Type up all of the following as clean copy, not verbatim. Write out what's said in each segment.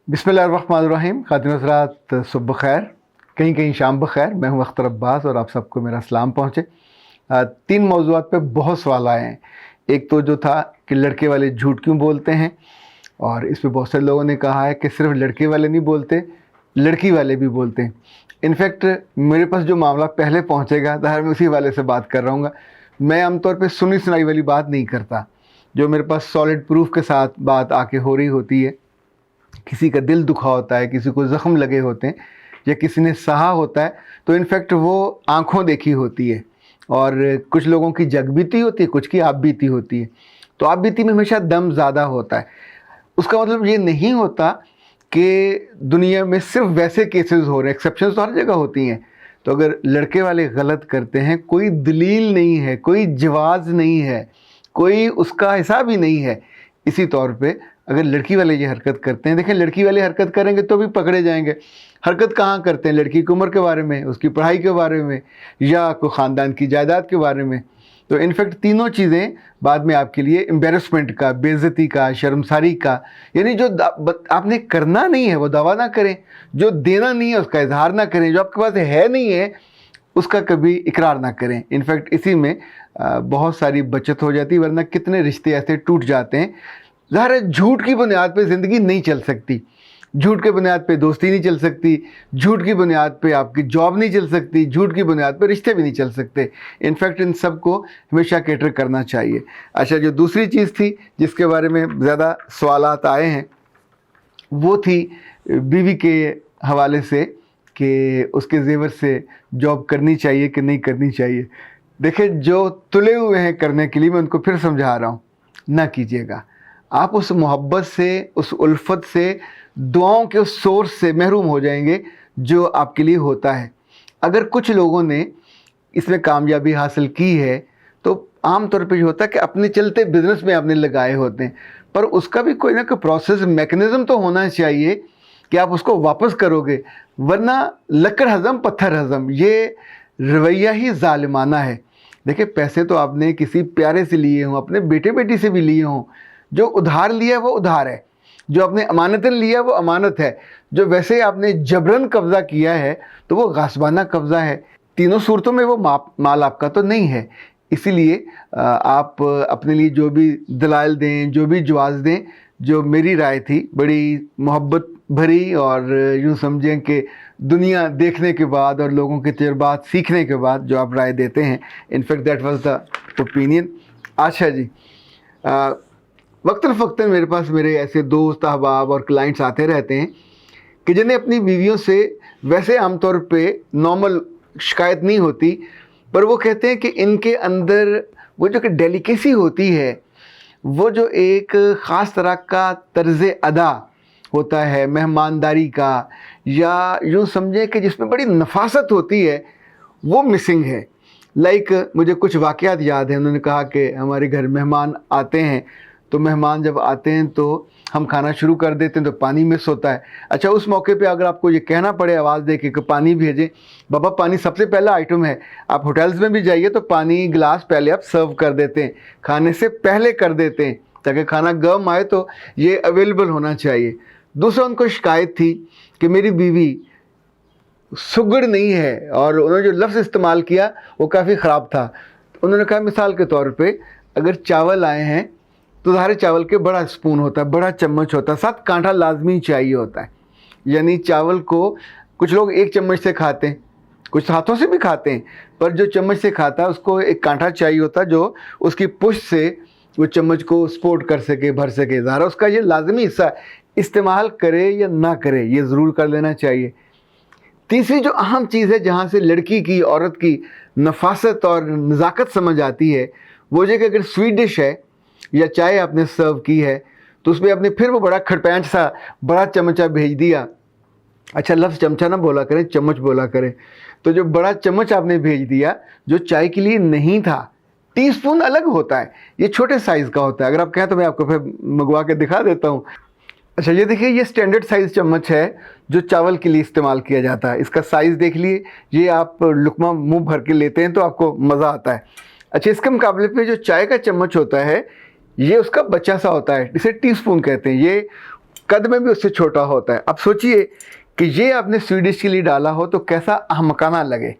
बिस्मिल्लाहिर्रहमानिर्रहीम। खातिन हज़रात सुबह खैर, कहीं कहीं शाम बखैर। मैं हूं अख्तर अब्बास और आप सबको मेरा सलाम पहुँचे। तीन मौज़ूआत पे बहुत सवाल आए हैं। एक तो जो था कि लड़के वाले झूठ क्यों बोलते हैं, और इस पे बहुत सारे लोगों ने कहा है कि सिर्फ लड़के वाले नहीं बोलते, लड़की वाले भी बोलते हैं। इनफैक्ट मेरे पास जो मामला पहले पहुँचेगा ज़ाहिर मैं उसी वाले से बात कर रहा हूँ। मैं आमतौर पर सुनी सुनाई वाली बात नहीं करता। जो मेरे पास सॉलिड प्रूफ के साथ बात आके हो रही होती है, किसी का दिल दुखा होता है, किसी को ज़ख्म लगे होते हैं, या किसी ने सहा होता है, तो इनफैक्ट वो आँखों देखी होती है। और कुछ लोगों की जग बीती होती है, कुछ की आप बीती होती है। तो आप बीती में हमेशा दम ज़्यादा होता है। उसका मतलब ये नहीं होता कि दुनिया में सिर्फ वैसे केसेस हो रहे हैं, एक्सेप्शंस तो हर जगह होती हैं। तो अगर लड़के वाले गलत करते हैं, कोई दलील नहीं है, कोई जवाज़ नहीं है, कोई उसका हिसाब ही नहीं है, इसी तौर पे अगर लड़की वाले ये हरकत करते हैं, देखें लड़की वाले हरकत करेंगे तो भी पकड़े जाएंगे। हरकत कहाँ करते हैं? लड़की की उम्र के बारे में, उसकी पढ़ाई के बारे में, या कोई ख़ानदान की जायदाद के बारे में। तो इनफैक्ट तीनों चीज़ें बाद में आपके लिए एम्बेरसमेंट का, बेइज्जती का, शर्मसारी का, यानी जो आपने करना नहीं है वो दावा ना करें, जो देना नहीं है उसका इजहार ना करें, जो आपके पास है नहीं है उसका कभी इकरार ना करें। इनफैक्ट इसी में बहुत सारी बचत हो जाती है, वरना कितने रिश्ते ऐसे टूट जाते हैं। ज़ाहिर है झूठ की बुनियाद पे ज़िंदगी नहीं चल सकती, झूठ के बुनियाद पे दोस्ती नहीं चल सकती, झूठ की बुनियाद पे आपकी जॉब नहीं चल सकती, झूठ की बुनियाद पे रिश्ते भी नहीं चल सकते। इनफैक्ट इन सब को हमेशा कैटर करना चाहिए। अच्छा, जो दूसरी चीज़ थी जिसके बारे में ज़्यादा सवालात आए हैं, वो थी बीवी के हवाले से कि उसके जेवर से जॉब करनी चाहिए कि नहीं करनी चाहिए। देखिए, जो तुले हुए हैं करने के लिए, मैं उनको फिर समझा रहा हूँ, ना कीजिएगा। आप उस मोहब्बत से, उस उल्फत से, दुआओं के उस सोर्स से महरूम हो जाएंगे जो आपके लिए होता है। अगर कुछ लोगों ने इसमें कामयाबी हासिल की है तो आम तौर पे ये होता है कि अपने चलते बिजनेस में आपने लगाए होते हैं, पर उसका भी कोई ना कोई प्रोसेस, मैकेनिज़्म तो होना चाहिए कि आप उसको वापस करोगे। वरना लक्कड़ हज़म पत्थर हज़म, ये रवैया ही ज़ालिमाना है। देखिए, पैसे तो आपने किसी प्यारे से लिए हों, अपने बेटे बेटी से भी लिए हों, जो उधार लिया है वो उधार है, जो आपने अमानतन लिया वो अमानत है, जो वैसे आपने जबरन कब्ज़ा किया है तो वो गासबाना कब्ज़ा है। तीनों सूरतों में वो माल आपका तो नहीं है। इसीलिए आप अपने लिए जो भी दलाइल दें, जो भी जवाज़ दें, जो मेरी राय थी बड़ी मोहब्बत भरी, और यूँ समझें कि दुनिया देखने के बाद और लोगों के तजुर्बात सीखने के बाद जो आप राय देते हैं, in fact that was the opinion. अच्छा जी, वक्तन फ़क्तन मेरे पास मेरे ऐसे दोस्त, अहबाब और क्लाइंट्स आते रहते हैं कि जिन्हें अपनी बीवियों से वैसे आमतौर पे नॉर्मल शिकायत नहीं होती, पर वो कहते हैं कि इनके अंदर वो जो कि डेलिकेसी होती है, वो जो एक ख़ास तरह का तर्ज़ अदा होता है मेहमानदारी का, या यूँ समझें कि जिसमें बड़ी नफासत होती है, वो मिसिंग है। लाइक मुझे कुछ वाक़यात याद हैं। उन्होंने कहा कि हमारे घर मेहमान आते हैं, तो मेहमान जब आते हैं तो हम खाना शुरू कर देते हैं तो पानी मिस होता है। अच्छा, उस मौके पे अगर आपको ये कहना पड़े आवाज़ दे के कि पानी भेजें, बाबा पानी सबसे पहला आइटम है। आप होटल्स में भी जाइए तो पानी गिलास पहले आप सर्व कर देते हैं, खाने से पहले कर देते हैं, ताकि खाना गर्म आए तो ये अवेलेबल होना चाहिए। दूसरा, उनको शिकायत थी कि मेरी बीवी सुगड़ नहीं है, और उन्होंने जो लफ्ज़ इस्तेमाल किया वो काफ़ी ख़राब था। उन्होंने कहा, मिसाल के तौर पे अगर चावल आए हैं तो सारे चावल के बड़ा स्पून होता है, बड़ा चम्मच होता है, साथ कांटा लाजमी चाहिए होता है। यानी चावल को कुछ लोग एक चम्मच से खाते हैं, कुछ हाथों से भी खाते हैं, पर जो चम्मच से खाता है उसको एक कांटा चाहिए होता है जो उसकी पुश से वो चम्मच को सपोर्ट कर सके, भर सके। ज़ाहिर उसका ये लाजमी हिस्सा, इस्तेमाल करे या ना करे ये ज़रूर कर लेना चाहिए। तीसरी जो अहम चीज़ है, जहाँ से लड़की की, औरत की नफासत और नज़ाकत समझ आती है, वो ये कि अगर स्वीट डिश है या चाय आपने सर्व की है तो उसमें आपने फिर वो बड़ा खटपैंच सा बड़ा चमचा भेज दिया। अच्छा, लफ्ज़ चमचा ना बोला करें, चम्मच बोला करें। तो जो बड़ा चम्मच आपने भेज दिया जो चाय के लिए नहीं था। टीस्पून अलग होता है, ये छोटे साइज़ का होता है। अगर आप कहें तो मैं आपको फिर मंगवा के दिखा देता हूँ। अच्छा, ये देखिए, ये स्टैंडर्ड साइज़ चम्मच है जो चावल के लिए इस्तेमाल किया जाता है। इसका साइज़ देख लिए, ये आप लुकमा मुँह भर के लेते हैं तो आपको मज़ा आता है। अच्छा, इसके मुकाबले पे जो चाय का चम्मच होता है, ये उसका बच्चा सा होता है, इसे टीस्पून कहते हैं। ये कद में भी उससे छोटा होता है। अब सोचिए कि ये आपने स्वीडिश के लिए डाला हो तो कैसा अहमकाना लगे।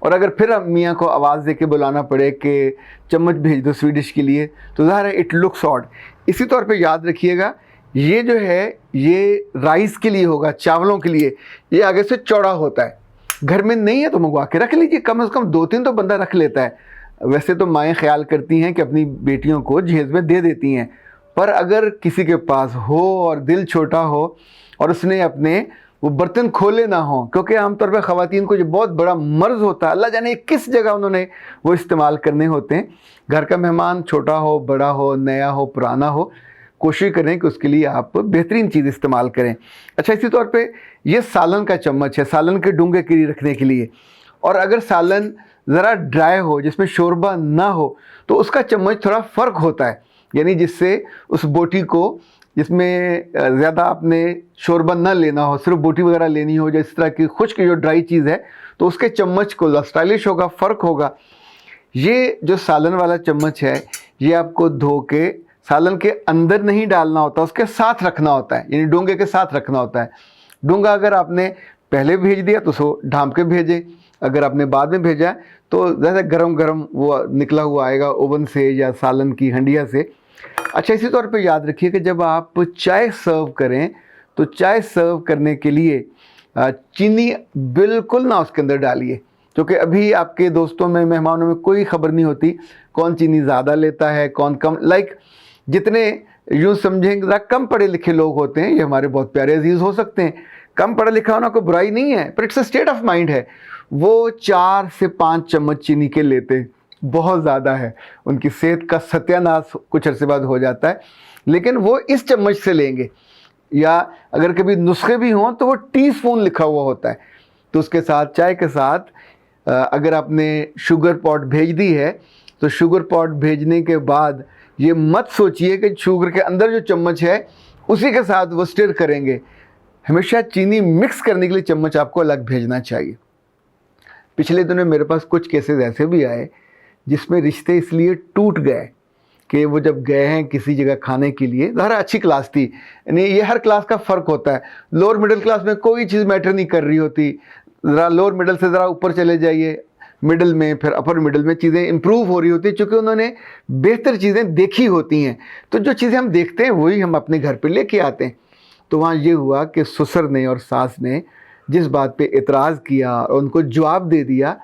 और अगर फिर मियाँ को आवाज़ दे के बुलाना पड़े कि चम्मच भेज दो स्वीडिश के लिए, तो ज़ाहिर है इट लुक्स ऑड। इसी तौर पे याद रखिएगा, ये जो है ये राइस के लिए होगा, चावलों के लिए, ये आगे से चौड़ा होता है। घर में नहीं है तो मंगवा के रख लीजिए, कम से कम 2-3 तो बंदा रख लेता है। वैसे तो माएँ ख्याल करती हैं कि अपनी बेटियों को जहेज़ में दे देती हैं, पर अगर किसी के पास हो और दिल छोटा हो और उसने अपने वो बर्तन खोले ना हो, क्योंकि आमतौर पर ख़वातीन को जो बहुत बड़ा मर्ज़ होता है, अल्लाह जाने किस जगह उन्होंने वो इस्तेमाल करने होते हैं। घर का मेहमान छोटा हो, बड़ा हो, नया हो, पुराना हो, कोशिश करें कि उसके लिए आप बेहतरीन चीज़ इस्तेमाल करें। अच्छा, इसी तौर पे ये सालन का चम्मच है, सालन के डूंगे के लिए रखने के लिए। और अगर सालन ज़रा ड्राई हो, जिसमें शोरबा ना हो, तो उसका चम्मच थोड़ा फ़र्क होता है, यानी जिससे उस बोटी को, जिसमें ज़्यादा आपने शोरबा ना लेना हो, सिर्फ बोटी वगैरह लेनी हो, जिस तरह की खुश्क जो ड्राई चीज़ है, तो उसके चम्मच को स्टाइलिश होगा, फ़र्क होगा। ये जो सालन वाला चम्मच है, ये आपको धो के सालन के अंदर नहीं डालना होता, उसके साथ रखना होता है, यानी डोंगे के साथ रखना होता है। डोंगा अगर आपने पहले भेज दिया तो उसको ढाँप के भेजें, अगर आपने बाद में भेजा तो ज़्यादा गरम गरम वो निकला हुआ आएगा ओवन से या सालन की हंडिया से। अच्छा, इसी तौर पे याद रखिए कि जब आप चाय सर्व करें तो चाय सर्व करने के लिए चीनी बिल्कुल ना उसके अंदर डालिए, क्योंकि अभी आपके दोस्तों में, मेहमानों में कोई खबर नहीं होती कौन चीनी ज़्यादा लेता है, कौन कम। जितने यूँ समझेंगे ज़रा कम पढ़े लिखे लोग होते हैं, ये हमारे बहुत प्यारे अजीज़ हो सकते हैं, कम पढ़ा लिखा होना कोई बुराई नहीं है, पर it's a state of mind है। वो 4 से 5 चम्मच चीनी के लेते हैं, बहुत ज़्यादा है, उनकी सेहत का सत्यानाश कुछ अरसे बाद हो जाता है। लेकिन वो इस चम्मच से लेंगे, या अगर कभी नुस्खे भी हों तो वो टीस्पून लिखा हुआ होता है। तो उसके साथ, चाय के साथ अगर आपने शुगर पॉट भेज दी है तो शुगर पॉट भेजने के बाद ये मत सोचिए कि शुगर के अंदर जो चम्मच है उसी के साथ वो स्टिर करेंगे। हमेशा चीनी मिक्स करने के लिए चम्मच आपको अलग भेजना चाहिए। पिछले दिनों मेरे पास कुछ केसेस ऐसे भी आए जिसमें रिश्ते इसलिए टूट गए कि वो जब गए हैं किसी जगह खाने के लिए, ज़रा अच्छी क्लास थी, यानी ये हर क्लास का फ़र्क होता है। लोअर मिडिल क्लास में कोई चीज़ मैटर नहीं कर रही होती, ज़रा लोअर मिडिल से ज़रा ऊपर चले जाइए, मिडिल में, फिर अपर मिडिल में चीज़ें इंप्रूव हो रही होती है, चूँकि उन्होंने बेहतर चीज़ें देखी होती हैं। तो जो चीज़ें हम देखते हैं वही हम अपने घर पर लेके आते हैं। तो वहाँ ये हुआ कि ससुर ने और सास ने जिस बात पे एतराज़ किया और उनको जवाब दे दिया,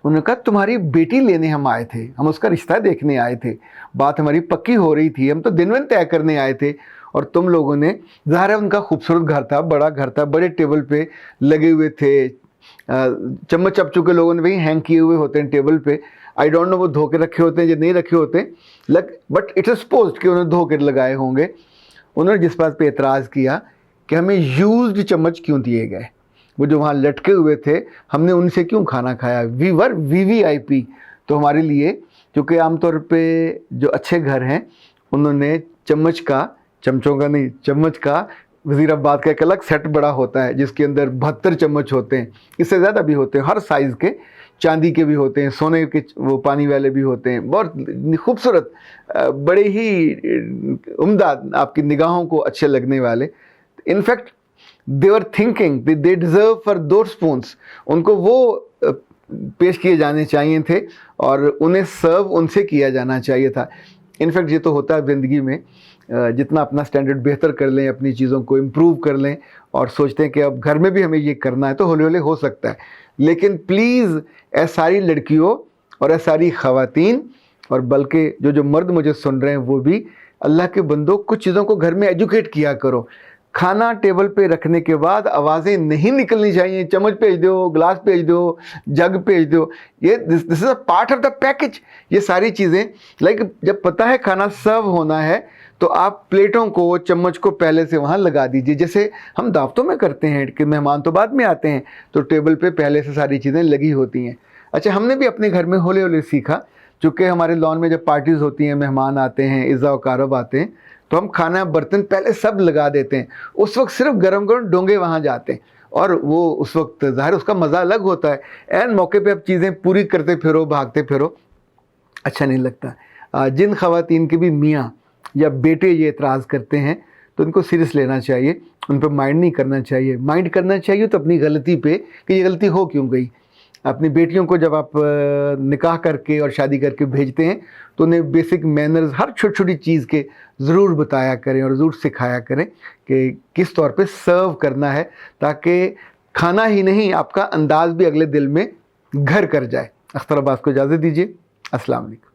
उन्होंने कहा तुम्हारी बेटी लेने हम आए थे, हम उसका रिश्ता देखने आए थे, बात हमारी पक्की हो रही थी, हम तो दिन तय करने आए थे, और तुम लोगों ने, ज़ाहिर है उनका खूबसूरत घर था, बड़ा घर था, बड़े टेबल पे लगे हुए थे, चम्मच चपचू के लोगों ने वही हैंग किए हुए होते हैं टेबल पे। आई डोंट नो वो धो के रखे होते हैं या नहीं रखे होते, बट इट्स सपोज्ड कि उन्होंने धो के लगाए होंगे। उन्होंने जिस बात पे एतराज़ किया कि हमें यूज्ड चम्मच क्यों दिए गए, वो जो वहाँ लटके हुए थे हमने उनसे क्यों खाना खाया, वी वर VVIP। तो हमारे लिए, क्योंकि आमतौर पे जो अच्छे घर हैं उन्होंने चम्मच का, चमचों का नहीं, चम्मच का वज़ीराबाद का एक अलग सेट बड़ा होता है जिसके अंदर 72 चम्मच होते हैं, इससे ज़्यादा भी होते हैं, हर साइज़ के, चांदी के भी होते हैं, सोने के वो पानी वाले भी होते हैं, बहुत खूबसूरत, बड़े ही उम्दा, आपकी निगाहों को अच्छे लगने वाले। In fact they were thinking they deserve for दो स्पून्स, उनको वो पेश किए जाने चाहिए थे और उन्हें सर्व उनसे किया जाना चाहिए था। इनफैक्ट ये तो होता है ज़िंदगी में, जितना अपना स्टैंडर्ड बेहतर कर लें, अपनी चीज़ों को इम्प्रूव कर लें और सोचते हैं कि अब घर में भी हमें ये करना है, तो हौले हौले हो सकता है। लेकिन प्लीज़ ऐसी सारी लड़कियों और ऐसी सारी ख़वातीन, और बल्कि जो मर्द मुझे सुन रहे हैं वो भी, अल्लाह के बंदों, कुछ चीज़ों को घर में एजुकेट किया करो। खाना टेबल पे रखने के बाद आवाज़ें नहीं निकलनी चाहिए, चम्मच भेज दो, गिलास भेज दो, जग भेज दो, ये this is a part of the package. ये सारी चीज़ें जब पता है खाना सर्व होना है तो आप प्लेटों को, चम्मच को पहले से वहाँ लगा दीजिए, जैसे हम दावतों में करते हैं कि मेहमान तो बाद में आते हैं, तो टेबल पे पहले से सारी चीज़ें लगी होती हैं। अच्छा, हमने भी अपने घर में हौले हौले सीखा, चूँकि हमारे लॉन में जब पार्टीज़ होती हैं, मेहमान आते हैं, इज़्ज़ा वकारब आते हैं, तो हम खाना बर्तन पहले सब लगा देते हैं। उस वक्त सिर्फ गरम गरम डोंगे वहाँ जाते हैं और वो उस वक्त ज़ाहिर उसका मज़ा अलग होता है। एन मौके पे अब चीज़ें पूरी करते फिरो, भागते फिरो, अच्छा नहीं लगता। जिन ख़वातीन के भी मियाँ या बेटे ये एतराज़ करते हैं तो उनको सीरियस लेना चाहिए, उन पर माइंड नहीं करना चाहिए। माइंड करना चाहिए तो अपनी गलती पे कि ये गलती हो क्यों गई। अपनी बेटियों को जब आप निकाह करके और शादी करके भेजते हैं तो उन्हें बेसिक मैनर्स हर छोटी छोटी चीज़ के ज़रूर बताया करें और ज़रूर सिखाया करें कि किस तौर पे सर्व करना है, ताकि खाना ही नहीं आपका अंदाज भी अगले दिल में घर कर जाए। अख्तर अब्बास को इजाज़त दीजिए। अस्सलाम वालेकुम।